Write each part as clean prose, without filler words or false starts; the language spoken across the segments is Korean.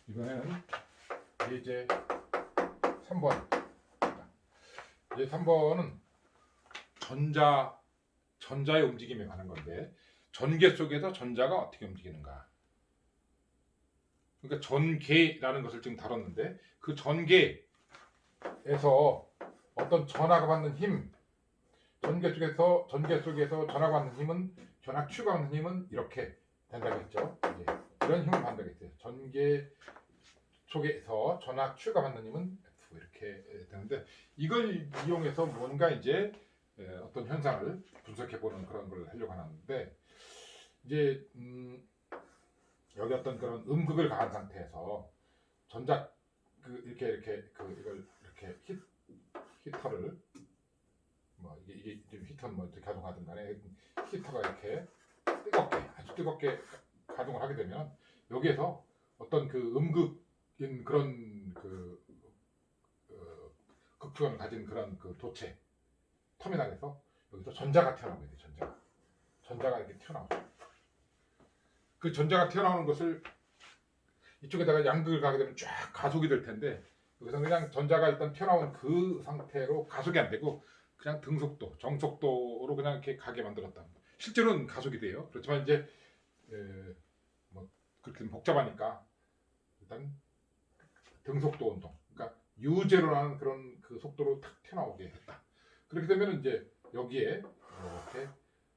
이번에는 예제 3번. 이제 3번은 전자의 움직임에 관한 건데, 전개 속에서 전자가 어떻게 움직이는가. 그러니까 전개라는 것을 지금 다뤘는데, 그 전개에서 어떤 전하가 받는 힘, 전개 속에서 전하가 받는 힘은, 전하 추가 받는 힘은 이렇게 된다고 했죠. 이제 이런 힘을 받는다고 했어요. 전개 속에서 전하 추가 받는 힘은 F 이렇게 되는데, 이걸 이용해서 뭔가 이제 어떤 현상을 분석해 보는 그런 걸 하려고 하는데, 이제 여기 어떤 그런 음극을 가한 상태에서 전자 이걸 이렇게 히터를 뭐 이게 좀 히터는 뭐 가동하든 간에 히터가 이렇게 아주 뜨겁게 가동을 하게 되면, 여기에서 어떤 그 음극인 그런 극투원을 가진 그런 그 도체 터미널에서 여기서 전자가 튀어나오게 돼. 전자가 이렇게 튀어나오죠. 그 전자가 튀어나오는 것을 이쪽에다가 양극을 가게 되면 쫙 가속이 될 텐데, 여기서 그냥 전자가 일단 튀어나온 그 상태로 가속이 안 되고 그냥 등속도, 정속도로 그냥 이렇게 가게 만들었다. 실제로는 가속이 돼요. 그렇지만 이제 뭐 그렇게 복잡하니까 일단 등속도 운동, 그러니까 유제로라는 그런 그 속도로 탁 튀어나오게 했다. 그렇게 되면 이제 여기에 이렇게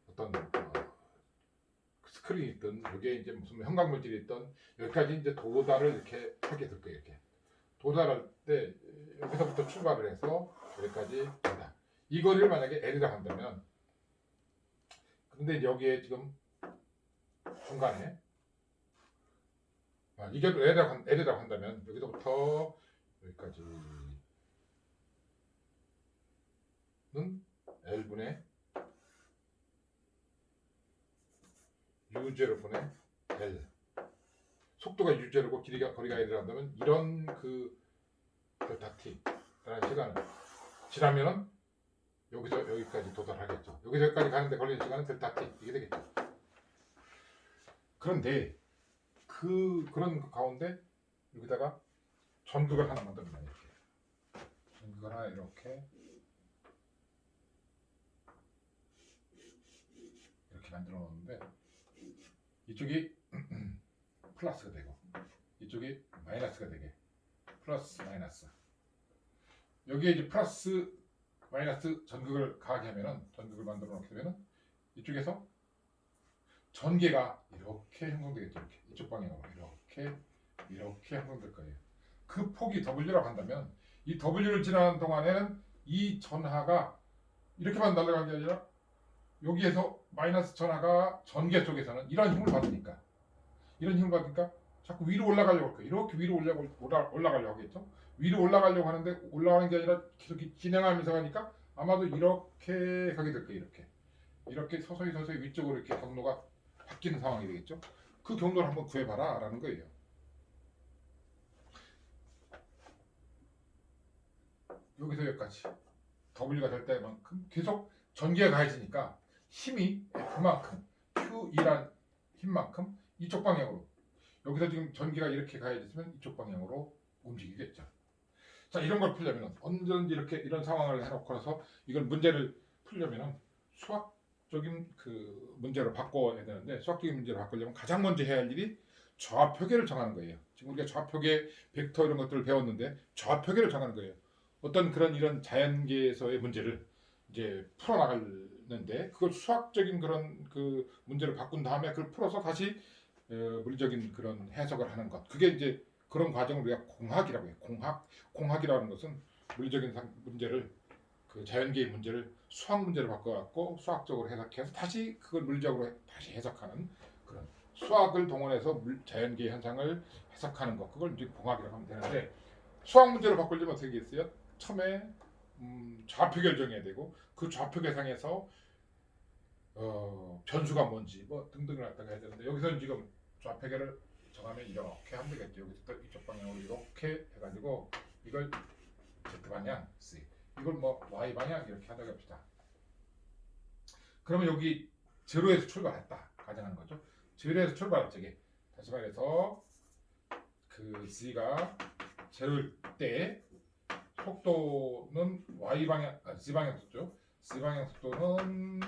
어떤 스크린이 있든, 여기에 이제 무슨 형광물질이 있든, 여기까지 이제 도달을 이렇게 하게 될 거예요. 이렇게 도달할 때 여기서부터 출발을 해서 여기까지 간다. 이 거리를 만약에 L이라고 한다면, 근데 여기에 지금 중간에 이게 L이라고 한다면, 여기서부터 여기까지는 L분의 U0분의 L, 속도가 U0고 거리가 L이라고 한다면, 이런 그 델타 T라는 시간을 지나면은 여기서 여기까지 도달하겠죠. 여기서 여기까지 가는데 걸리는 시간은 델타 T 이게 되겠죠. 그런데 그런 가운데 여기다가 전극을 하나 만듭니다. 이렇게 전극을 하나 이렇게 만들어 놓는데, 이쪽이 플러스가 되고 이쪽이 마이너스가 되게, 플러스 마이너스, 여기에 이제 플러스 마이너스 전극을 가하게 하면은, 전극을 만들어 놓게 되면은 이쪽에서 전개가 이렇게 형성되겠죠. 이렇게 이쪽 방향으로 이렇게 형성될 거예요. 그 폭이 W라고 한다면, 이 W를 지나는 동안에는 이 전하가 이렇게만 날아간 게 아니라 여기에서 마이너스 전하가 전개 쪽에서는 이런 힘을 받으니까 자꾸 위로 올라가려고 할 거예요. 이렇게 위로 올라가려고 하겠죠. 위로 올라가려고 하는데, 올라가는 게 아니라 계속 진행하면서 가니까 아마도 이렇게 가게 될 거예요. 이렇게 서서히 위쪽으로 이렇게 경로가 바뀌는 상황이 되겠죠. 그 경로를 한번 구해봐라 라는 거예요. 여기서 여기까지 W가 될 때만큼 계속 전개가 가해지니까 힘이 F만큼, Q2란 힘만큼 이쪽 방향으로, 여기서 지금 전기가 이렇게 가해졌으면 이쪽 방향으로 움직이겠죠. 자, 이런 걸 풀려면 언제든지 이렇게 이런 상황을 해놓고 나서 이걸 문제를 풀려면 수학적인 그 문제로 바꿔야 되는데, 수학적인 문제로 바꾸려면 가장 먼저 해야 할 일이 좌표계를 정하는 거예요. 지금 우리가 좌표계, 벡터 이런 것들을 배웠는데, 좌표계를 정하는 거예요. 어떤 이런 자연계에서의 문제를 이제 풀어나가는데, 그걸 수학적인 그런 그 문제를 바꾼 다음에 그걸 풀어서 다시 물리적인 그런 해석을 하는 것, 그게 이제 그런 과정을 우리가 공학이라고 해요. 공학이라는 것은 물리적인 문제를, 그 자연계의 문제를 수학 문제로 바꿔갖고 수학적으로 해석해서 다시 그걸 물리적으로 다시 해석하는, 그런 수학을 동원해서 자연계의 현상을 해석하는 것, 그걸 이제 공학이라고 하면 되는데, 수학 문제로 바꾸려면 어떻게 했어요? 처음에 좌표 결정해야 되고, 그 좌표 계상에서 변수가 뭔지 뭐 등등을 갖다가 해야 되는데, 여기서는 지금 좌표계를 정하면 이렇게 하면 되겠죠. 여기서 이쪽 방향으로 이렇게 해가지고 이걸 Z 방향 C, 이걸 뭐 Y 방향 이렇게 하자고 합시다. 그러면 여기 제로에서 출발했다 가정하는 거죠. 제로에서 출발할 적에, 다시 말해서 그 그 z가 제로일 때 속도는 y 방향, z 방향 속도죠. z 방향 속도는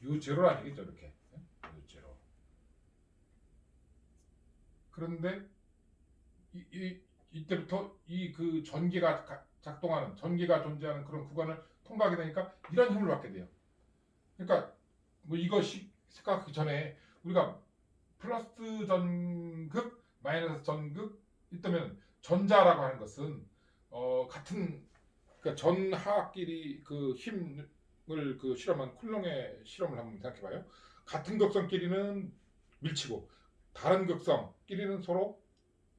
u0는 아니겠죠, 이렇게 u0. 그런데 이때부터 이 그 전기가 작동하는 전기가 존재하는 그런 구간을 통과하게 되니까 이런 힘을 받게 돼요. 그러니까 뭐 이것이 생각하기 전에 우리가 플러스 전극, 마이너스 전극 있다면 전자라고 하는 것은 같은 그러니까 전하끼리 그 힘을 그 실험한 쿨롱의 실험을 한번 생각해봐요. 같은 극성끼리는 밀치고 다른 극성끼리는 서로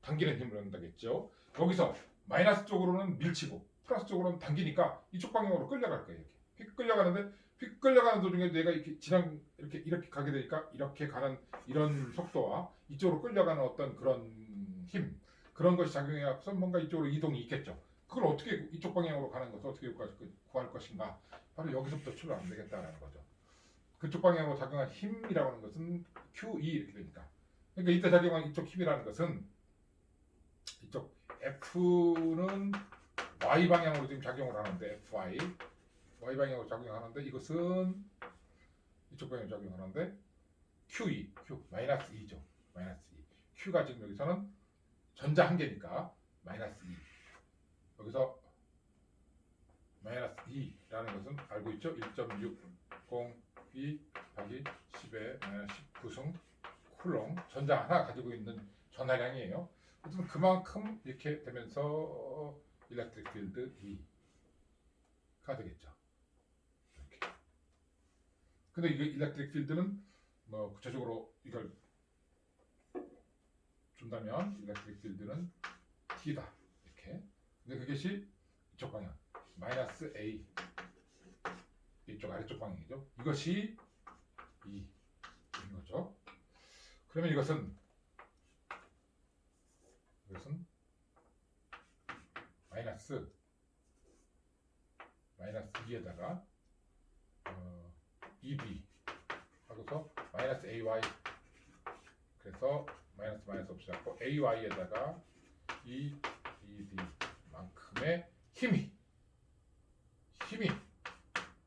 당기는 힘을 한다겠죠. 여기서 마이너스 쪽으로는 밀치고 플러스 쪽으로는 당기니까 이쪽 방향으로 끌려갈 거예요. 이렇게 휙 끌려가는데 휙 끌려가는 도중에 내가 이렇게 지난 이렇게 가게 되니까 이렇게 가는 이런 속도와 이쪽으로 끌려가는 어떤 그런 힘 그런 것이 작용해서 뭔가 이쪽으로 이동이 있겠죠. 그걸 어떻게 이쪽 방향으로 가는 것을 어떻게 구할 것인가? 바로 여기서부터 출발 안 되겠다라는 거죠. 그쪽 방향으로 작용한 힘이라고 하는 것은 QE 이렇게 되니까. 그러니까 이때 작용한 이쪽 힘이라는 것은 이쪽 F는 Y 방향으로 지금 작용을 하는데 Y 방향으로 작용하는데 이것은 이쪽 방향으로 작용하는데 QE, Q 마이너스 2죠. 마이너스 2. Q가 지금 여기서는 전자 한 개니까 마이너스 2. 여기서 마이너스 2라는 것은 알고 있죠? 1.602 곱하기 10의 마이너스 19승 쿨롱 전자 하나 가지고 있는 전하량이에요. 어쨌든 그만큼 이렇게 되면서 일렉트릭 필드 E가 되겠죠. 이렇게. 근데 이 일렉트릭 필드는 뭐 구체적으로 이걸 준다면 일렉트릭 필드는 T다. 이렇게. 근데 그것이 이쪽 방향 마이너스 A 이쪽 아래쪽 방향이죠. 이것이 E인 거죠. 그러면 이것은 마이너스 2에다가 EB 하고서 마이너스 AY 그래서 마이너스 없애고 AY에다가 EB만큼의 힘이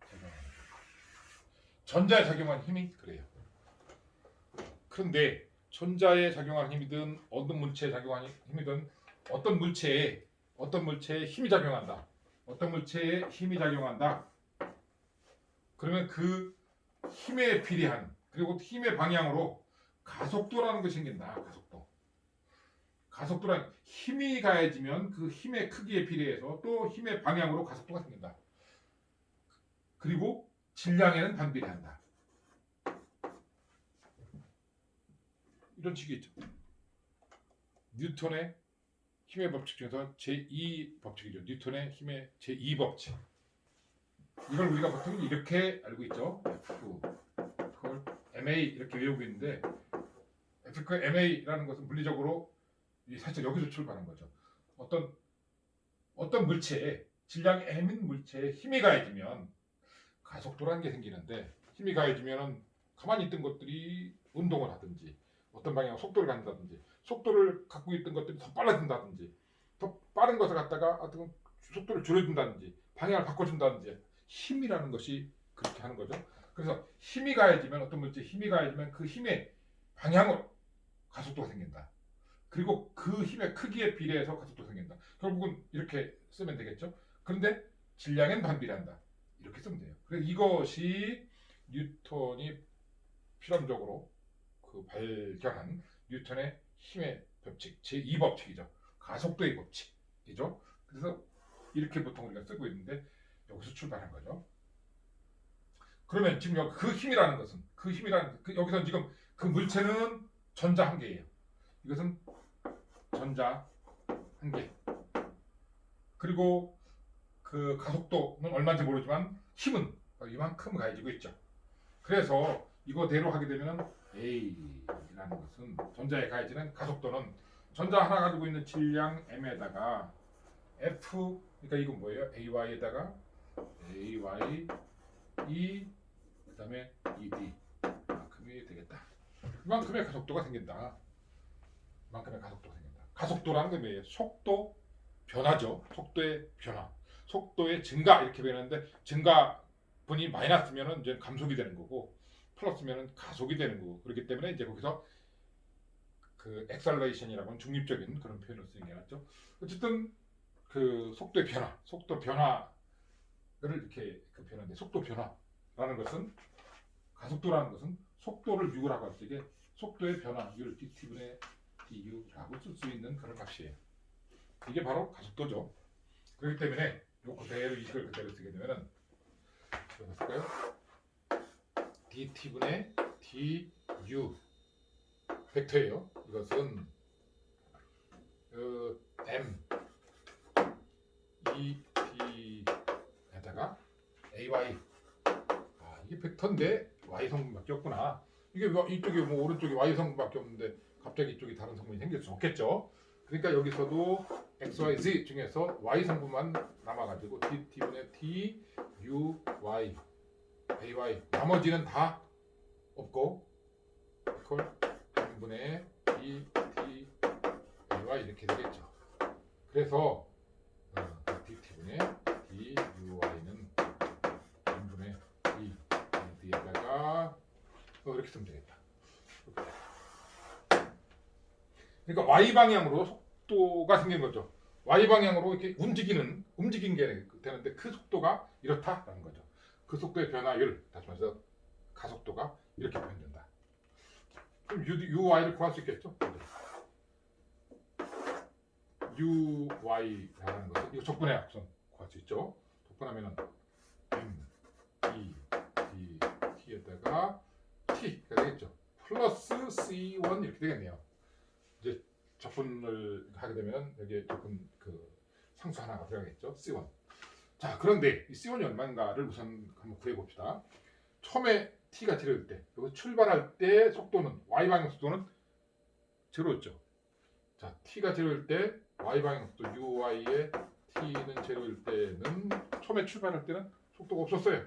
작용하는 전자에 작용한 힘이 그래요. 그런데 전자에 작용한 힘이든 어떤 물체에 작용한 힘이든 어떤 물체에 힘이 작용한다. 어떤 물체에 힘이 작용한다. 그러면 그 힘에 비례한 그리고 힘의 방향으로 가속도라는 것이 생긴다. 가속도란 힘이 가해지면 그 힘의 크기에 비례해서 또 힘의 방향으로 가속도가 생긴다. 그리고 질량에는 반비례한다. 이런 식이 있죠. 뉴턴의 힘의 법칙 중에서 제2 법칙이죠. 뉴턴의 힘의 제2법칙. 이걸 우리가 보통 이렇게 알고 있죠. F 그걸 MA 이렇게 외우고 있는데 F 그 MA라는 것은 물리적으로 살짝 여기서 출발한 거죠. 어떤 물체에 질량 M인 물체에 힘이 가해지면 가속도라는 게 생기는데 힘이 가해지면 가만히 있던 것들이 운동을 하든지 어떤 방향으로 속도를 갖는다든지 속도를 갖고 있던 것들이 더 빨라진다든지 더 빠른 것을 갖다가 어떤 속도를 줄여준다든지 방향을 바꿔준다든지 힘이라는 것이 그렇게 하는 거죠. 그래서 힘이 가해지면 어떤 물질에 힘이 가해지면 그 힘의 방향으로 가속도가 생긴다. 그리고 그 힘의 크기에 비례해서 가속도가 생긴다. 결국은 이렇게 쓰면 되겠죠. 그런데 질량엔 반비례한다. 이렇게 쓰면 돼요. 그래서 이것이 뉴턴이 실험적으로 그 발견한 뉴턴의 힘의 법칙 제2법칙이죠. 가속도의 법칙이죠. 그래서 이렇게 보통 우리가 쓰고 있는데 여기서 출발한 거죠. 그러면 지금 그 힘이라는 것은 여기서 지금 그 물체는 전자 한 개예요. 이것은 전자 한 개. 그리고 그 가속도는 얼마인지 모르지만 힘은 이만큼 가해지고 있죠. 그래서 이거대로 하게 되면 A라는 것은 전자에 가해지는 가속도는 전자 하나 가지고 있는 질량 M에다가 F 그러니까 이건 뭐예요? AY에다가 AY E 그다음에 ED 만큼이 되겠다. 이만큼의 가속도가 생긴다. 이만큼의 가속도가 생긴다. 가속도라는 게 뭐예요? 속도 변화죠. 속도의 변화, 속도의 증가 이렇게 되는데 증가분이 마이너스면은 이제 감속이 되는 거고 플러스면은 가속이 되는 거고 그렇기 때문에 이제 거기서 그 엑셀레이션이라고 하는 중립적인 그런 표현을 쓰는 게 낫죠. 어쨌든 그 속도의 변화, 속도 변화를 이렇게 그 표현하는데 속도 변화라는 것은 가속도라는 것은 속도를 U라고 할 때 이게 속도의 변화율 dt분의 du라고 쓸 수 있는 그런 값이에요. 이게 바로 가속도죠. 그렇기 때문에 요 그대로 이걸 그대로 쓰게 되면은 어떻게 쓸까요? dt분의 du 벡터예요. 이것은 m e t에다가 ay 이게 벡터인데 y 성분밖에 없구나. 이게 이쪽에 뭐 오른쪽에 y 성분밖에 없는데 갑자기 이쪽에 다른 성분이 생길 수 없겠죠. 그러니까 여기서도 x, y, z 중에서 y 성분만 남아가지고 dt분의 t, u, y, ay 나머지는 다 없고 이걸 m분의 d, t, ay 이렇게 되겠죠. 그래서 dt분의 d, u, y는 m분의 d, d에다가 이렇게 쓰면 되겠다. 그러니까 y 방향으로 속도가 생긴 거죠. y 방향으로 이렇게 움직인 게 되는데 그 속도가 이렇다라는 거죠. 그 속도의 변화율, 다시 말해서 가속도가 이렇게 표현된다. 그럼 uy를 구할 수 있겠죠? uy라는 것은 이거 적분의 합선 구할 수 있죠. 적분하면은 m, e, d, t에다가 t가 되겠죠. 플러스 c1 이렇게 되겠네요. 이제 적분을 하게 되면 여기에 적분 그 상수 하나가 들어가겠죠. C1. 자, 그런데 이 C1이 얼마인가를 우선 한번 구해 봅시다. 처음에 t가 0일 때, 여기 출발할 때 속도는 y 방향 속도는 0였죠. 자, t가 0일 때 y 방향 속도 uy의 t는 0일 때는 처음에 출발할 때는 속도가 없었어요.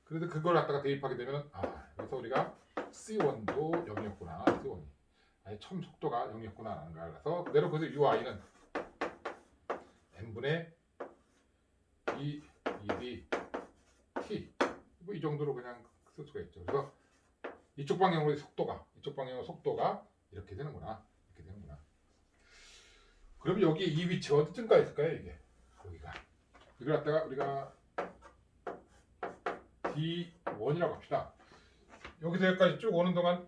그래서 그걸 갖다가 대입하게 되면 그래서 우리가 C1도 0이었구나. C1이. 아니 처음 속도가 0이었구나라는 걸 알아서 그대로 그래서 UI는 n분의 2, 2d, t 뭐 이 정도로 그냥 쓸 수가 있죠. 그래서 이쪽 방향으로 속도가 이렇게 되는구나. 이렇게 되는구나. 그럼 여기 이 위치가 어디쯤가 있을까요? 이게 여기가 이걸 갖다가 우리가 D1이라고 합시다. 여기서 여기까지 쭉 오는 동안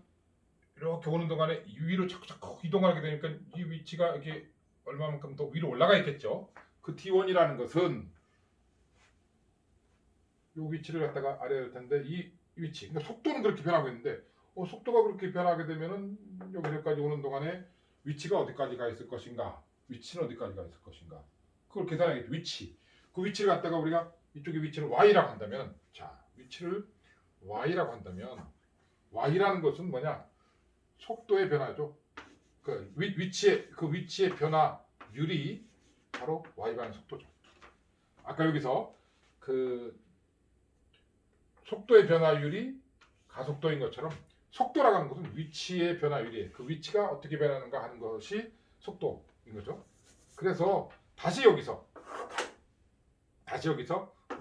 이렇게 오는 동안에 위로 자꾸 이동하게 되니까 이 위치가 이렇게 얼마만큼 더 위로 올라가 있겠죠. 그 D1이라는 것은 이 위치를 갖다가 아래로 텐데 이 위치, 그러니까 속도는 그렇게 변하고 있는데 속도가 그렇게 변하게 되면은 여기까지 오는 동안에 위치가 어디까지 가 있을 것인가, 위치는 어디까지 가 있을 것인가, 그걸 계산하겠죠. 위치, 그 위치를 갖다가 우리가 이쪽의 위치를 y라고 한다면, 자 위치를 y라고 한다면 y라는 것은 뭐냐? 속도의 변화죠. 그 위치의 변화율이 바로 y 방향 속도죠. 아까 여기서 그 속도의 변화율이 가속도인 것처럼 속도라고 하는 것은 위치의 변화율이에요. 그 위치가 어떻게 변하는가 하는 것이 속도인 거죠. 그래서 다시 여기서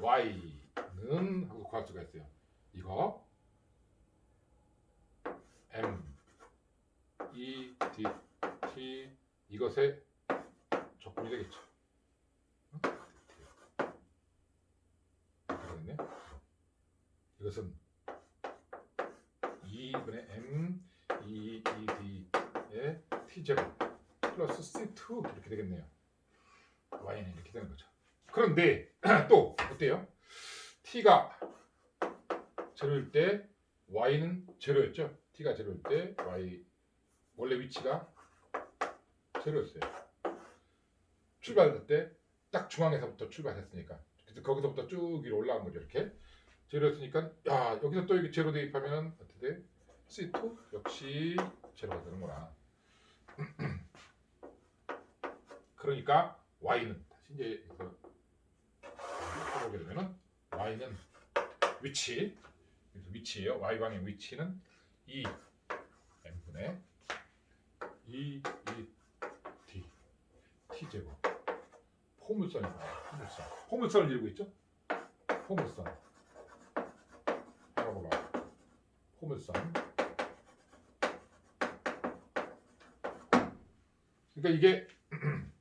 y는 하고 구할 수가 있어요. 이거 m, e, d, t 이것의 적분이 되겠죠. 그러겠네. 이것은 2분의 m, e, d의 t0 플러스 c2 이렇게 되겠네요. y는 이렇게 되는 거죠. 그런데 또 어때요? t가 0일 때 y는 0였죠. t가 0일 때 y 원래 위치가 0였어요. 출발할 때 딱 중앙에서부터 출발했으니까 그래서 거기서부터 쭉 위로 올라간 거죠. 이렇게 0였으니까 여기서 또 이렇게 0 대입하면 어떻게 돼? C2 역시 0가 되는구나. 그러니까 y는 다시 이제 해보게 되면은 y는 위치예요. y 방향 위치는 2 m분의 2 d T제곱. 포물선이다. 포물선. 포물선을 이루고 있죠? 포물선. 바라보라. 포물선. 그러니까 이게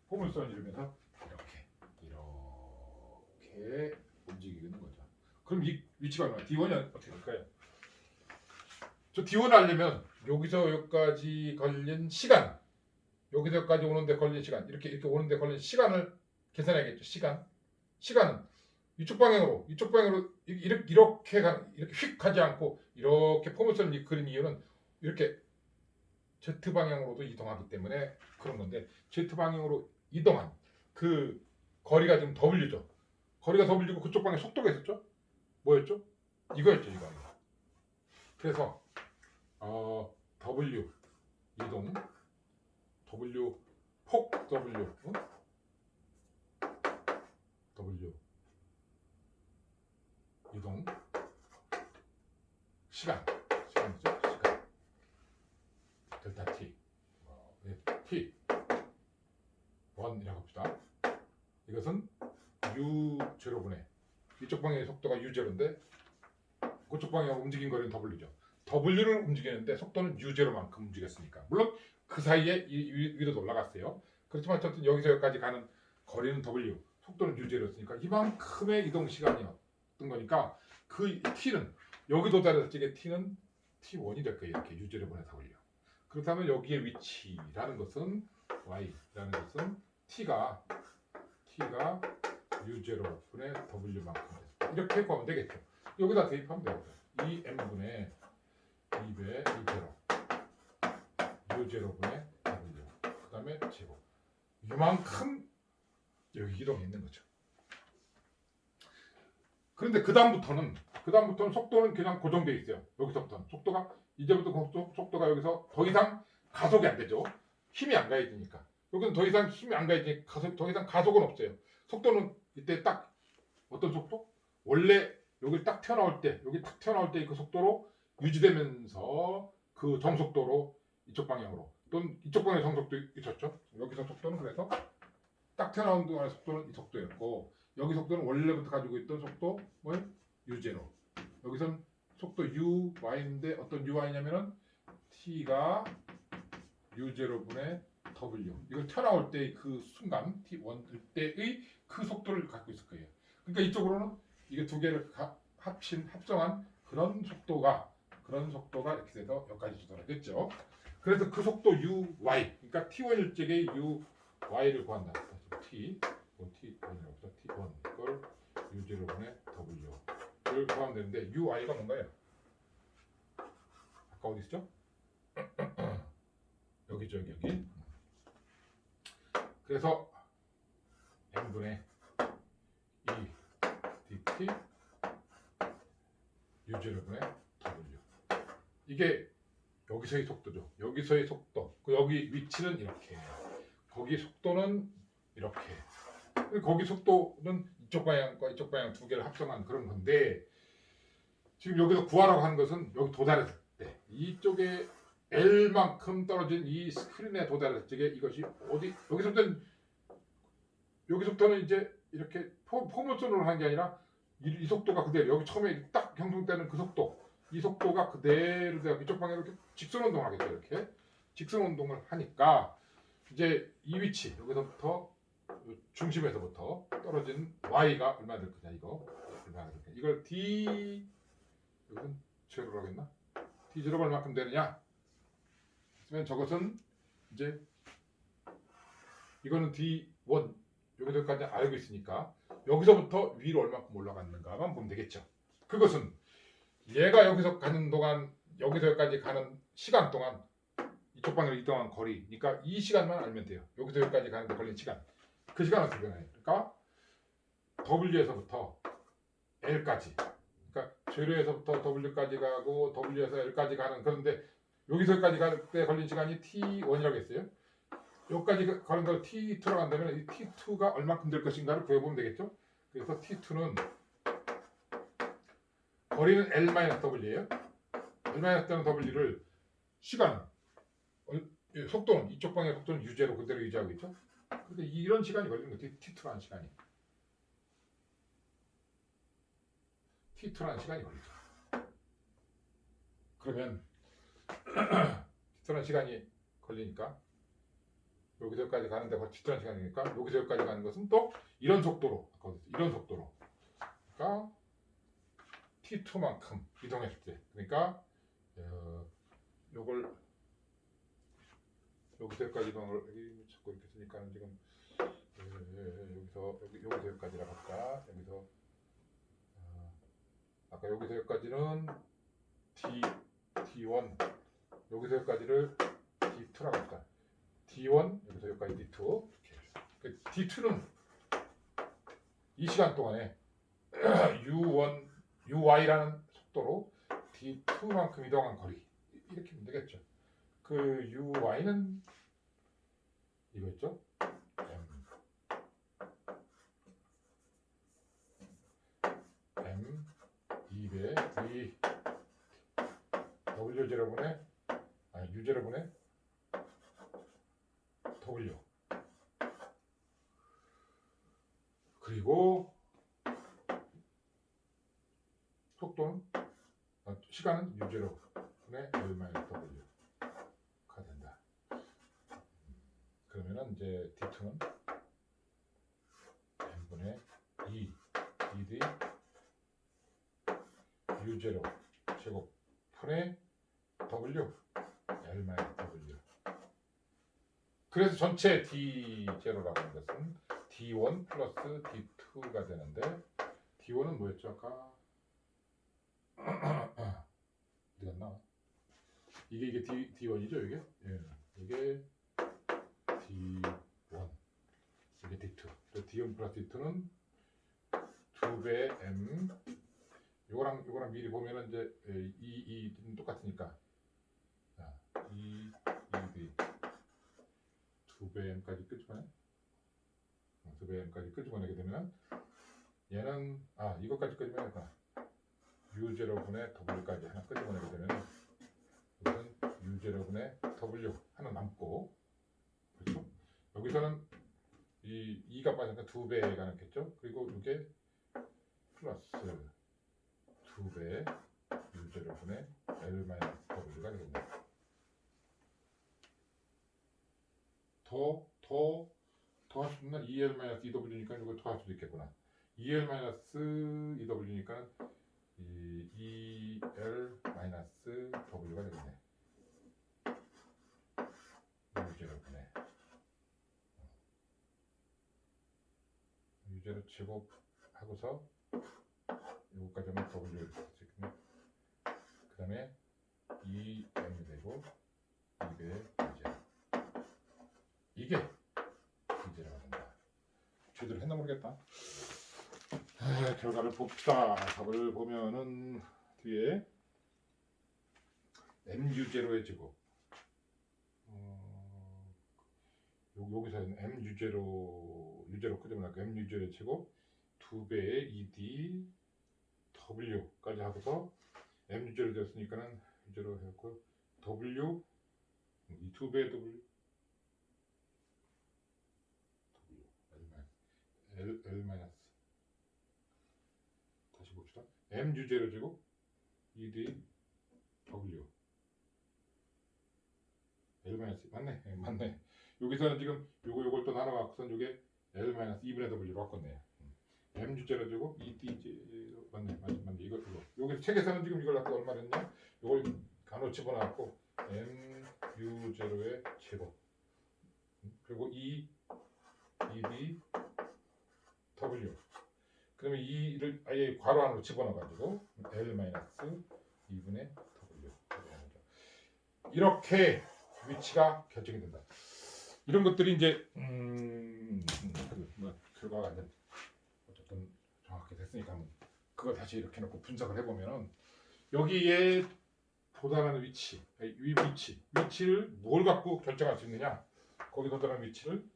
포물선을 이루면서 이렇게 움직이는 거죠. 그럼 이 위치가 얼마나? D1이 어떻게 될까요? 저 D1을 알려면 여기서 여기까지 걸린 시간, 여기서 여기까지 오는데 걸린 시간, 이렇게 오는데 걸린 시간을 계산해야겠죠. 시간은 이쪽 방향으로 이렇게 휙 가지 않고 이렇게 포물선을 그린 이유는 이렇게 Z 방향으로도 이동하기 때문에 그런 건데, Z 방향으로 이동한 그 거리가 지금 W죠. 거리가 W고 그쪽 방향 속도가 있었죠. 뭐였죠? 이거였죠, 이거. 그래서 W 이동, W 폭 W, W 이동, 시간이죠. 시간 델타 T, T 1이라고 합시다. 이것은 U0분의 이쪽 방향의 속도가 U0인데 그쪽 방향으로 움직인 거리는 W죠. W를 움직이는데 속도는 U0만큼 움직였으니까, 물론 그 사이에 위로 올라갔어요. 그렇지만 어쨌든 여기서 여기까지 가는 거리는 W, 속도는 U0였으니까 이만큼의 이동 시간이었던 거니까 그 T는 여기 도달했을 적에 T는 T1이 될 거예요. 이렇게 U0분의 W. 그렇다면 여기에 위치라는 것은 Y라는 것은 T가 U0분의 W만큼 됐다. 이렇게 구하면 되겠죠. 여기다 대입하면 되겠죠. 2m분의 2배 2제로 U0분의 W, 그 다음에 제곱, 이만큼 여기 이동이 있는 거죠. 그런데 그 다음부터는 속도는 그냥 고정되어 있어요. 여기서부터는 속도가, 이제부터 속도가 여기서 더 이상 가속이 안 되죠. 힘이 안 가해지니까. 여기는 더 이상 힘이 안 가해지니까 더 이상 가속은 없어요. 속도는 이때 딱 어떤 속도? 원래 여기 딱 튀어나올 때 그 속도로 유지되면서 그 정속도로 이쪽 방향으로, 또는 이쪽 방향 정속도 있었죠. 여기서 속도는 그래서 딱 튀어나온 동안의 속도는 이 속도였고, 여기 속도는 원래부터 가지고 있던 속도 U0. 여기선 속도 UY인데 어떤 UY냐면은 T가 U0분의 W. 이거 튀어나올 때 그 순간 T1 때의 그 속도를 갖고 있을 거예요. 그러니까 이쪽으로는 이게 두 개를 합성한 그런 속도가 이렇게 돼서 여기까지 도달하겠죠. 그래서 그 속도 UY, 그러니까 T1일 적의 UY를 구한다. T1이라고 해서 T1 이걸 U0분의 W를 구하면 되는데, UY가 뭔가요? 아까 어디 있죠? 여기죠, 여기. 그래서 n분의 2 dt U0분의 W. 이게 여기서의 속도죠. 여기서의 속도. 그 여기 위치는 이렇게. 거기 속도는 이렇게. 거기 속도는 이쪽 방향과 이쪽 방향 두 개를 합성한 그런 건데, 지금 여기서 구하라고 하는 것은 여기 도달했을 때 이쪽에 L만큼 떨어진 이 스크린에 도달했을 적에 이것이 어디, 여기서부터는 이제 이렇게 포물선으로 하는 게 아니라 이 속도가 그대로 여기 처음에 딱 형성되는 그 속도, 이 속도가 그대로 돼서 이쪽 방향으로 이렇게 직선 운동하겠죠. 이렇게 직선 운동을 하니까 이제 이 위치, 여기서부터 중심에서부터 떨어진 Y가 얼마 될 거냐, 얼마나 될 거냐. 이걸 D, 여기는 제로라고 했나? D0가 얼마큼 되느냐? 그러면 저것은 이제 이거는 D1, 여기서까지 알고 있으니까 여기서부터 위로 얼마큼 올라갔는가만 보면 되겠죠. 그것은 얘가 여기서 가는 동안, 여기서 여기까지 가는 시간 동안 이쪽 방향으로 이동한 거리, 그러니까 이 시간만 알면 돼요. 여기서 여기까지 가는데 걸린 시간, 그 시간 어떻게 되나요? 그러니까 W에서부터 L까지, 그러니까 제로에서부터 W까지 가고 W에서 L까지 가는, 그런데 여기서 여기까지 갈 때 걸린 시간이 T1이라고 했어요. 여기까지 가는 걸 T2라고 한다면 이 T2가 얼마큼 될 것인가를 구해보면 되겠죠. 그래서 T2는 거리는 L-W예요. L-W를 시간, 속도는 이쪽 방향의 속도는 U0 그대로 유지하고 있죠. 근데 이런 시간이 걸리는 거지. T2라는 시간이. T2라는 시간이 걸리죠. 그러면 T2라는 시간이 걸리니까 여기서 여기까지 가는데 T2라는 시간이니까 여기서 여기까지 가는 것은 또 이런 속도로, 이런 속도로. 그러니까 T2만큼 이동했을 때, 그러니까 요걸 여기서 여기까지 이동을 자꾸 이렇게 쓰니까는 지금 여기서 여기까지라고 할까? 여기서 아까 여기서 여기까지는 T1, 여기서 여기까지를 D2라고 할까? D1 여기서 여기까지 D2. 그 D2는 이 시간 동안에 U1, UY라는 속도로 D2만큼 이동한 거리 이렇게 하면 되겠죠. 그 UY는 이거였죠. M 2배 V W0분의 U0분의 W 그리고 속도는 시간은 U0분의 L-W가 된다. 그러면은 이제 D2는 M분의 2 DD U0 제곱분의 W L-W. 그래서 전체 D0라고 하는 것은 D1 플러스 D2가 되는데 D1은 뭐였죠 아까? 어디 갔나? 이게 D1이죠 이게? 예. 이게 D1 이게 D2. D1 플러스 D2는 2배 M 요거랑 미리 보면은 이제 이는 똑같으니까 자, 2D 2배 M까지 끄집어내 2배 M까지 끄집어내게 되면 얘는 이것까지 끄집어내니까 U0분의 W까지 하나 끄집어내게 되면 이것은 U0분의 W 하나 남고 그렇죠? 여기서는 이 2가 빠지니까 2배가 남겠죠? 그리고 이게 플러스 2배 U0분의 L-W가 되겠네요. 더 할 수 있나? EL-EW니까 이걸 더 할 수도 있겠구나. EL-EW니까 이 EL-W가 되겠네. U0분의 U0 제곱하고서 요거까지 하면 W를 쓸 수 있겠네. 그 다음에 2M이 되고 2배 U0 이게 U제로가 된다. 제대로 했나 모르겠다. 결과를 봅시다. 답을 보면은 뒤에 MU0의 제곱 여기서는 U0 끄집어내니까 MU0의 제곱 2배의 ED W까지 하고서 MU0 되었으니까는 U0 해갖고 W 이 2배의 W L 다시 봅시다. MU0 제곱 ED W L 맞네. 맞네. 여기서는 지금 요걸 또 나눠 갖고선 요게 L-2분의 W로 바꿨네요. MU0 제곱 ED0 맞네. 이거 여기 책에서는 지금 이걸 갖고 얼마 됐냐? 요걸 간호 집어넣고 MU0의 제곱 그리고 ED W 그러면 이를 아예 괄호 안으로 집어넣어가지고 L-2분의 W 이렇게 위치가 결정이 된다. 이런 것들이 이제 결과가 이제 어쨌든 정확히 됐으니까 그걸 다시 이렇게 놓고 분석을 해보면은 여기에 도달하는 위치를 뭘 갖고 결정할 수 있느냐? 거기 도달하는 위치를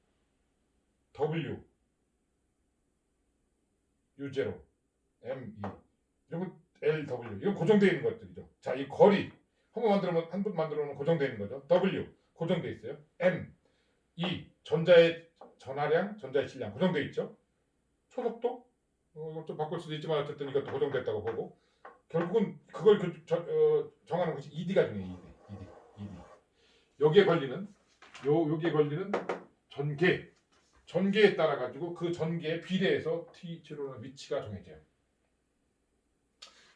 W U0, M2 이런 건 LW 이건 고정되어 있는 것들이죠. 자, 이 거리 한 번 만들어 놓으면 고정되어 있는 거죠. W 고정되어 있어요. M, E 전자의 전하량, 전자의 질량 고정돼 있죠. 초속도 좀 바꿀 수도 있지만 어쨌든 이것도 고정됐다고 보고 결국은 그걸 정하는 것이 ED가 중요해요. ED. 여기에 걸리는 여기에 걸리는 전개에 따라 가지고 그 전개에 비례해서 T0의 위치가 정해져요.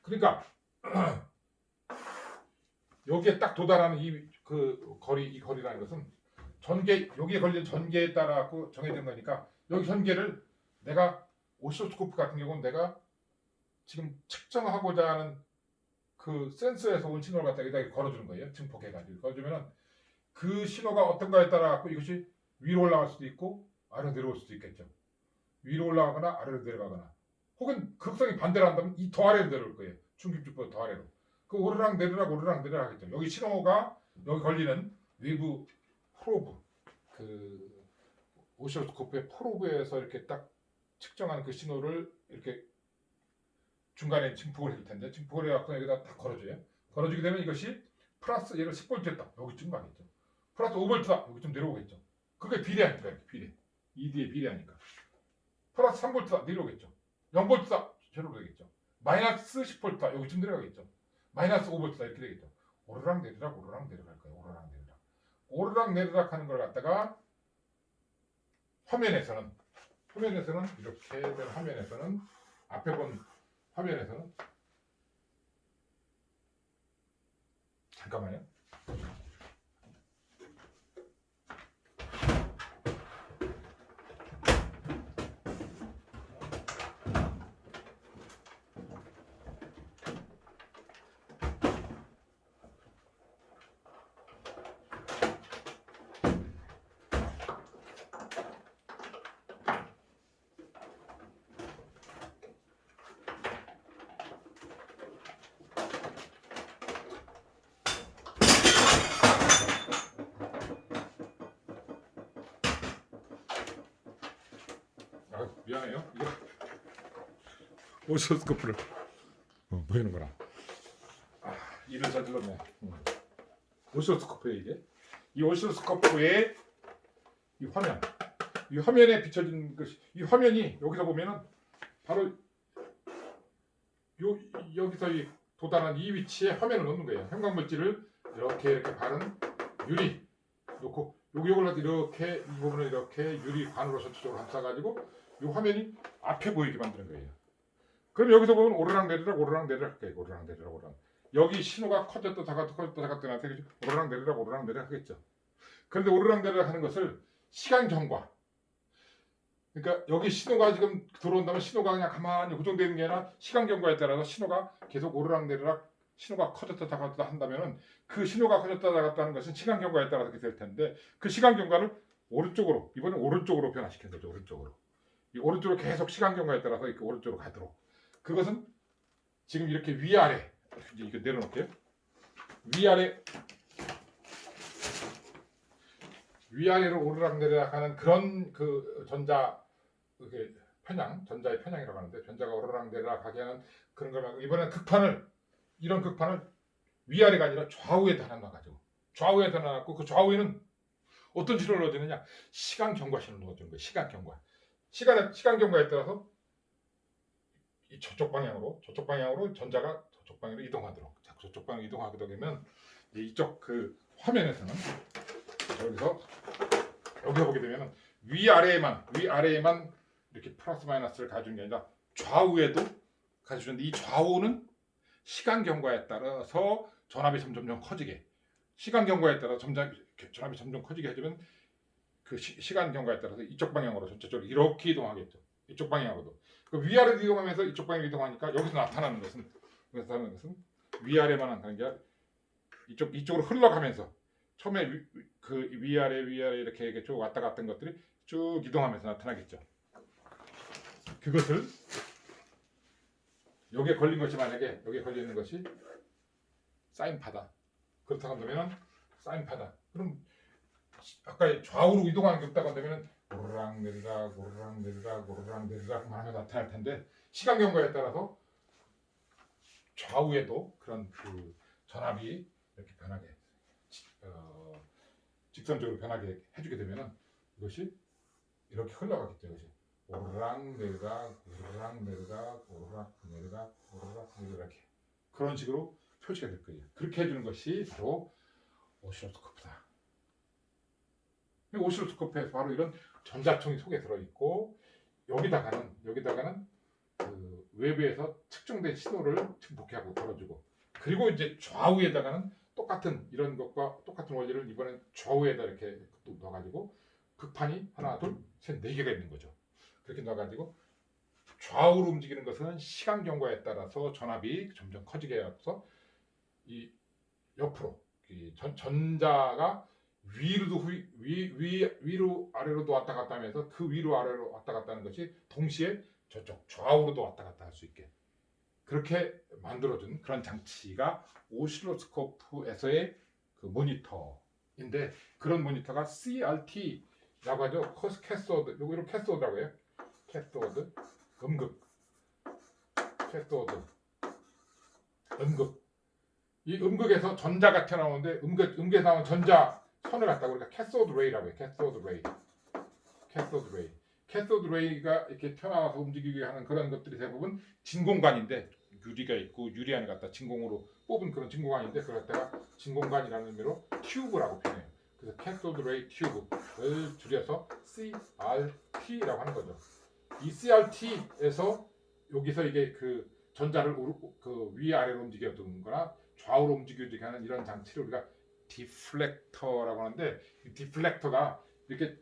그러니까 여기에 딱 도달하는 이 거리라는 것은 여기에 걸린 전개에 따라 갖고 정해진 거니까 여기 전개를 내가 오시로스코프 같은 경우는 내가 지금 측정하고자 하는 그 센서에서 온 신호를 갖다 여기다 걸어주는 거예요. 증폭해가지고 걸어주면은 그 신호가 어떤가에 따라 갖고 이것이 위로 올라갈 수도 있고 아래로 내려올 수도 있겠죠. 위로 올라가거나 아래로 내려가거나 혹은 극성이 반대로 한다면 이 더 아래로 내려올 거예요. 중심축보다 더 아래로. 그 오르락 내리락 하겠죠. 여기 신호가 여기 걸리는 외부 프로브 그 오시로스코프의 프로브에서 이렇게 딱 측정하는 그 신호를 이렇게 중간에 증폭을 해줄 텐데 증폭을 해갖고 여기다 딱 걸어줘요. 걸어주게 되면 이것이 플러스 얘를 10V였다. 여기쯤 가겠죠. 플러스 5V다. 여기쯤 내려오겠죠. 그게 비례하니까 이렇게 비례. ED에 비례하니까. 플러스 3V다. 내려오겠죠. 0V다. 제로 되겠죠. 마이너스 10V다. 여기쯤 내려가겠죠. 마이너스 5V다. 이렇게 되겠죠. 오르락 내리락 오르락 내려갈 거예요. 오르락 내리락. 오르락 내리락 하는 걸 갖다가 화면에서는 이렇게 된 화면에서는 앞에 본 화면에서는 잠깐만요. 미안해요. 이거 오시로스코프를 보이는구나. 일을 저질렀네. 오시로스코프에 이게 이 오시로스코프의 이 화면에 비춰진 것이 이 화면이 여기서 보면은 바로 여기서 이 도달한 이 위치에 화면을 놓는 거예요. 형광물질을 이렇게 바른 유리 놓고 요걸 이렇게 이 부분을 이렇게 유리관으로 전체적으로 감싸가지고 이 화면이 앞에 보이게 만드는 거예요. 그럼 여기서 보면 오르락 내리락 여기 신호가 커졌다 작았다 나한테 오르락 내리락 하겠죠. 그런데 오르락 내리락 하는 것을 시간 경과 그러니까 여기 신호가 지금 들어온다면 신호가 그냥 가만히 고정되는 게 아니라 시간 경과에 따라서 신호가 계속 오르락 내리락 신호가 커졌다 작았다 한다면은 그 신호가 커졌다 작았다 하는 것은 시간 경과에 따라서 그렇게 될 텐데 그 시간 경과를 오른쪽으로 이번엔 오른쪽으로 변화시키는 거죠. 이 오른쪽으로 계속 시간 경과에 따라서 이렇게 오른쪽으로 가도록 그것은 지금 이렇게 위아래 이제 이거 내려놓을게요. 위아래로 오르락 내리락 하는 그런 그 전자 전자의 편향이라고 하는데 전자가 오르락 내리락 하게 하는 그런 걸 말고 이번엔 이런 극판을 위아래가 아니라 좌우에 달아놔가지고 좌우에 달아놨고 그 좌우에는 어떤 신호를 넣어주느냐 시간 경과 신호를 넣어주는 거예요. 시간 경과에 따라서 저쪽 방향으로 전자가 저쪽 방향으로 이동하도록 자꾸 저쪽 방향으로 이동하게 되면 이쪽 그 화면에서는 여기서 보게 되면 위아래에만 이렇게 플러스 마이너스를 가져주는 게 아니라 좌우에도 가져주는데 이 좌우는 시간 경과에 따라서 전압이 점점 커지게 시간 경과에 따라 전압이 점점 커지게 해주면 그 시간 경과에 따라서 이쪽 방향으로 전체적으로 이렇게 이동하겠죠. 이쪽 방향으로도 그 위아래로 이동하면서 이쪽 방향으로 이동하니까 여기서 나타나는 것은 위아래만 나타나는 게 아니라 이쪽으로 흘러가면서 처음에 그 위아래 이렇게 쭉 왔다 갔다 한 것들이 쭉 이동하면서 나타나겠죠. 그것을 여기에 걸린 것이 만약에 여기에 걸려 있는 것이 사인파다. 그렇다고 한다면 사인파다. 그럼 아까 좌우로 이동하는 게 없다고 한다면 오르락 내리락 하면 나타날 텐데 시간 경과에 따라서 좌우에도 그런 그 전압이 이렇게 변하게 직선적으로 변하게 해주게 되면은 이것이 이렇게 흘러가겠죠. 그렇지? 오르락 내리락 오르락 내리락 오르락 내리락 오르락 내리락 이렇게 그런 식으로 표시가 될 거예요. 그렇게 해주는 것이 바로 오실로스코프다. 오실로스코프에서 바로 이런 전자총이 속에 들어있고 여기다가는 그 외부에서 측정된 신호를 증폭하고 걸어주고 그리고 이제 좌우에다가는 똑같은 이런 것과 똑같은 원리를 이번엔 좌우에다 이렇게 또 넣어가지고 극판이 하나 둘셋 네 개가 있는 거죠. 그렇게 넣어가지고 좌우로 움직이는 것은 시간 경과에 따라서 전압이 점점 커지게 해서 이 옆으로 이 전자가 위로 아래로도 왔다 갔다 하면서 그 위로 아래로 왔다 갔다 하는 것이 동시에 저쪽 좌우로도 왔다 갔다 할 수 있게 그렇게 만들어준 그런 장치가 오실로스코프에서의 그 모니터인데 그런 모니터가 CRT라고 하죠. 캐소드, 요거 캐소드라고 해요. 캐소드, 음극, 캐소드, 음극. 이 음극에서 전자가 튀어나오는데 음극에서 나온 전자 선을 갖다가 우리가 캐소드 레이라고 해요. 캐소드 레이. 캐소드 레이가 이렇게 튀어나와서 움직이게 하는 그런 것들이 대부분 진공관인데 유리가 있고 유리 안에 갖다 진공으로 뽑은 그런 진공관인데 그걸 갖다가 진공관이라는 의미로 튜브라고 표현해요. 그래서 캐소드 레이 튜브를 줄여서 CRT라고 하는 거죠. 이 CRT에서 여기서 이게 그 전자를 그 위아래로 움직여두거나 좌우로 움직여주게 하는 이런 장치를 우리가 디플렉터라고 하는데 이 디플렉터가 이렇게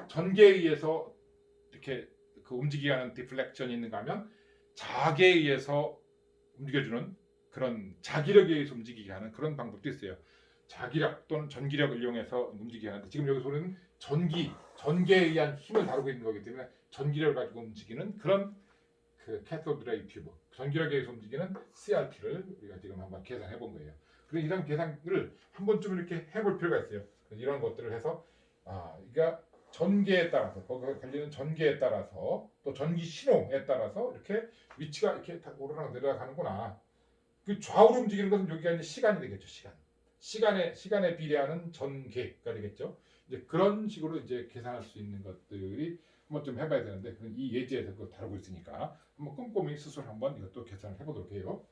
전개에 의해서 이렇게 그 움직이게 하는 디플렉션이 있는가 하면 자기에 의해서 움직여주는 그런 자기력에 의해서 움직이게 하는 그런 방법도 있어요. 자기력 또는 전기력을 이용해서 움직이게 하는데 지금 여기서 우리는 전기에 의한 힘을 다루고 있는 거기 때문에 전기력을 가지고 움직이는 그런 그 캐소드 레이 튜브 전기력에 의해서 움직이는 CRT를 우리가 지금 한번 계산해 본 거예요. 그래서 이런 계산을 한 번쯤 이렇게 해볼 필요가 있어요. 이런 것들을 해서 그러니까 전개에 따라서 거기에 걸리는 전개에 따라서 또 전기 신호에 따라서 이렇게 위치가 이렇게 오르락 내려가는구나. 그 좌우로 움직이는 것은 여기가 이제 시간이 되겠죠. 시간에 비례하는 전개가 되겠죠. 이제 그런 식으로 이제 계산할 수 있는 것들이 한번 좀 해봐야 되는데 이 예제에서 그거 다루고 있으니까 한번 꼼꼼히 스스로 한번 이것도 계산을 해보도록 해요.